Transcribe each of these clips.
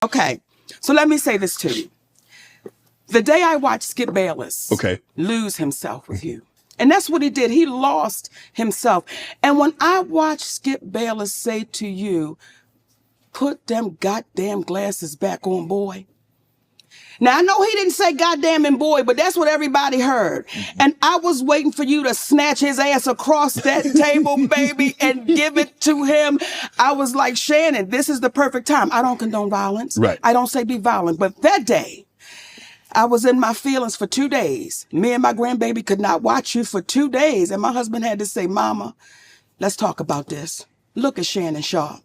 Okay, so let me say this to you. The day I watched Skip Bayless lose himself with you, and that's what he did. He lost himself. And when I watched Skip Bayless say to you, put them goddamn glasses back on, boy. Now, I know he didn't say goddamn and boy, but that's what everybody heard. And I was waiting for you to snatch his ass across that table, baby, and give it to him. I was like, Shannon, this is the perfect time. I don't condone violence. Right. I don't say be violent. But that day, I was in my feelings for 2 days. Me and my grandbaby could not watch you for 2 days. And my husband had to say, Mama, let's talk about this. Look at Shannon Sharpe.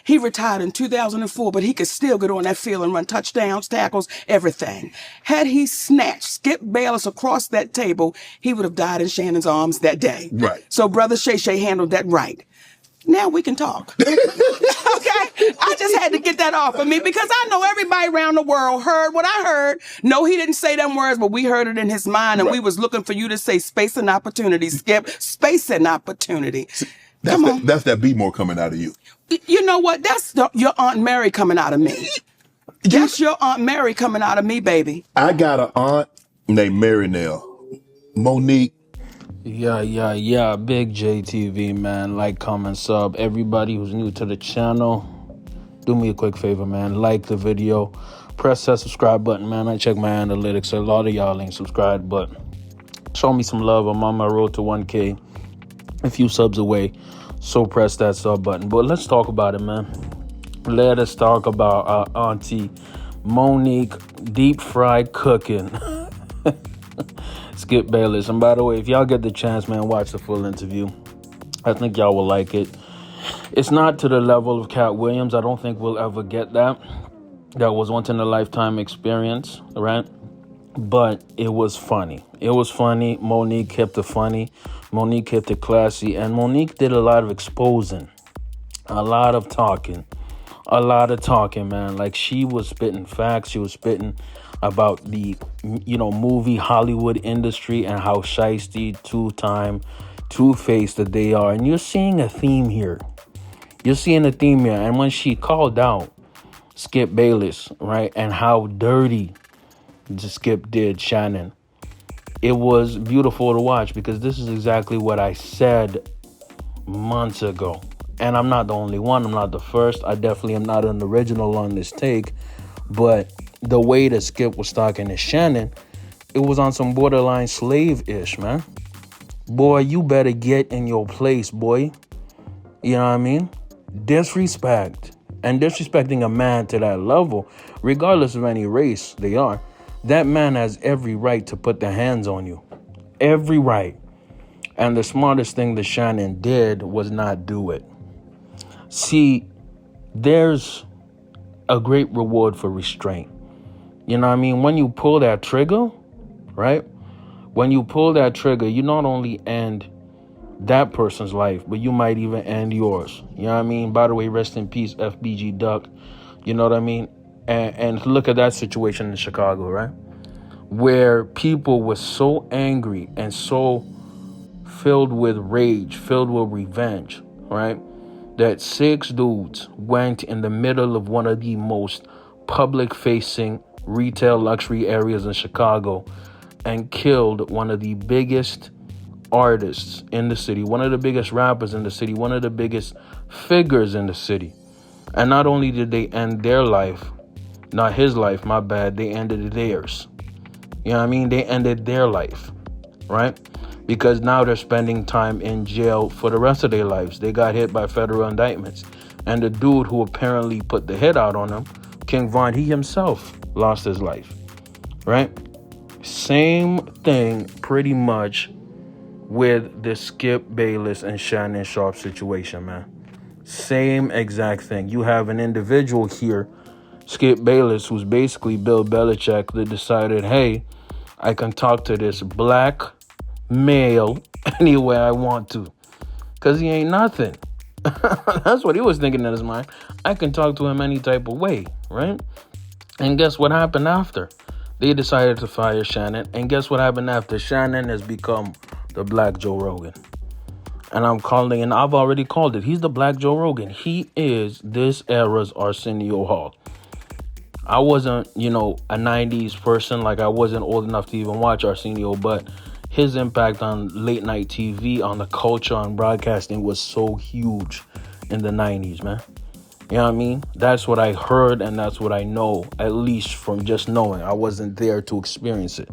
He retired in 2004, but he could still get on that field and run touchdowns, tackles, everything. Had he snatched Skip Bayless across that table, he would have died in Shannon's arms that day. Right. So Brother Shay handled that right. Now we can talk. Okay? I just had to get that off of me because I know everybody around the world heard what I heard. No, he didn't say them words, but we heard it in his mind, and we was looking for you to say space and opportunity, Skip. Space and opportunity. That's that be more coming out of you. You know what? That's your Aunt Mary coming out of me. That's your Aunt Mary coming out of me, baby. I got an aunt named Mary Nell. Monique. Yeah. Big JTV, man. Like, comment, sub. Everybody who's new to the channel, do me a quick favor, man. Like the video. Press that subscribe button, man. I check my analytics. A lot of y'all ain't subscribed, but show me some love. I'm on my road to 1K. A few subs away. So press that sub button. But let's talk about it, man. Let us talk about our auntie Monique deep fried cooking. Skip Bayless. And by the way, if y'all get the chance, man, watch the full interview. I think y'all will like it. It's not to the level of Cat Williams. I don't think we'll ever get that. That was once in a lifetime experience, right? But it was funny. It was funny. Monique kept it funny. Monique kept it classy. And Monique did a lot of exposing. A lot of talking, man. Like, she was spitting facts. She was spitting about the, movie Hollywood industry and how shiesty, two-faced that they are. And you're seeing a theme here. And when she called out Skip Bayless, right, and how dirty Skip did Shannon, it was beautiful to watch because this is exactly what I said months ago. And I'm not the only one. I'm not the first. I definitely am not an original on this take. But the way that Skip was talking to Shannon, it was on some borderline slave-ish, man. Boy, you better get in your place, boy. You know what I mean? Disrespect. And disrespecting a man to that level, regardless of any race they are, that man has every right to put their hands on you. Every right. And the smartest thing that Shannon did was not do it. See, there's a great reward for restraint. You know what I mean? When you pull that trigger, right? When you pull that trigger, you not only end that person's life, but you might even end yours. You know what I mean? By the way, rest in peace, FBG Duck. You know what I mean? And look at that situation in Chicago, right? Where people were so angry and so filled with rage, filled with revenge, right? That 6 dudes went in the middle of one of the most public-facing retail luxury areas in Chicago and killed one of the biggest artists in the city, one of the biggest rappers in the city, one of the biggest figures in the city. And not only did they end their life, not his life, my bad, they ended theirs. You know what I mean? They ended their life, right? Because now they're spending time in jail for the rest of their lives. They got hit by federal indictments. And the dude who apparently put the hit out on them, King Von, he himself lost his life, right? Same thing pretty much with the Skip Bayless and Shannon Sharpe situation, man. Same exact thing. You have an individual here, Skip Bayless, who's basically Bill Belichick, that decided, hey, I can talk to this black male any way I want to. Because he ain't nothing. That's what he was thinking in his mind. I can talk to him any type of way, right? And guess what happened after? They decided to fire Shannon. And guess what happened after? Shannon has become the Black Joe Rogan. And I'm calling, and I've already called it. He's the Black Joe Rogan. He is this era's Arsenio Hall. I wasn't, a 90s person. Like, I wasn't old enough to even watch Arsenio, but his impact on late night TV, on the culture, on broadcasting was so huge in the 90s, man. You know what I mean? That's what I heard, and that's what I know, at least from just knowing. I wasn't there to experience it.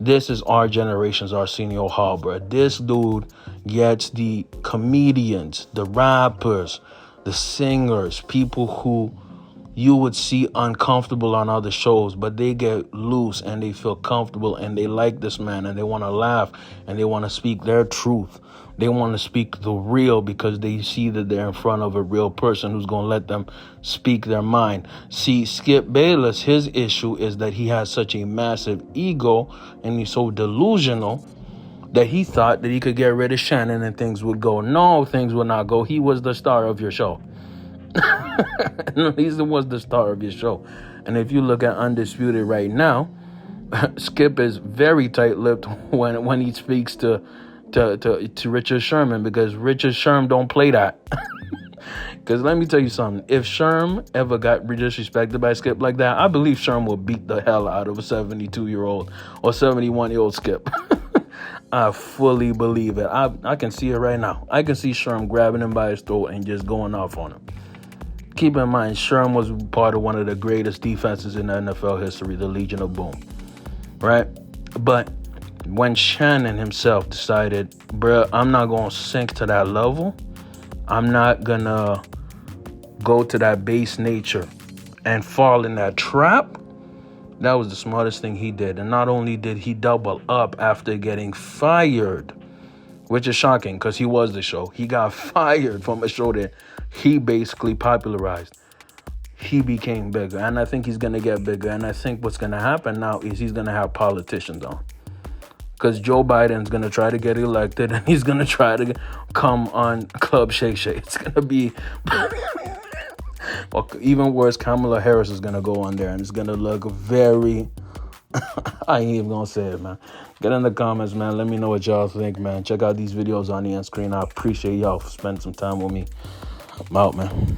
This is our generation's Arsenio Hall, bro. This dude gets the comedians, the rappers, the singers, people who you would see uncomfortable on other shows, but they get loose and they feel comfortable and they like this man and they want to laugh and they want to speak their truth. They want to speak the real because they see that they're in front of a real person who's going to let them speak their mind. See, Skip Bayless, his issue is that he has such a massive ego and he's so delusional that he thought that he could get rid of Shannon and things would go. No, things would not go. He was the star of your show. He was the star of your show. And if you look at Undisputed right now, Skip is very tight-lipped when he speaks to Richard Sherman, because Richard Sherman don't play that. Because let me tell you something. If Sherm ever got disrespected by Skip like that, I believe Sherm will beat the hell out of a 72-year-old or 71-year-old Skip. I fully believe it. I can see it right now. I can see Sherm grabbing him by his throat and just going off on him. Keep in mind, Sherm was part of one of the greatest defenses in NFL history, the Legion of Boom. Right? But when Shannon himself decided, bruh, I'm not going to sink to that level. I'm not going to go to that base nature and fall in that trap. That was the smartest thing he did. And not only did he double up after getting fired, which is shocking because he was the show. He got fired from a show that he basically popularized. He became bigger. And I think he's going to get bigger. And I think what's going to happen now is he's going to have politicians on. Because Joe Biden's going to try to get elected and he's going to try to come on Club Shay Shay. It's going to be... Or even worse, Kamala Harris is going to go on there and it's going to look very... I ain't even going to say it, man. Get in the comments, man. Let me know what y'all think, man. Check out these videos on the end screen. I appreciate y'all for spending some time with me. I'm out, man.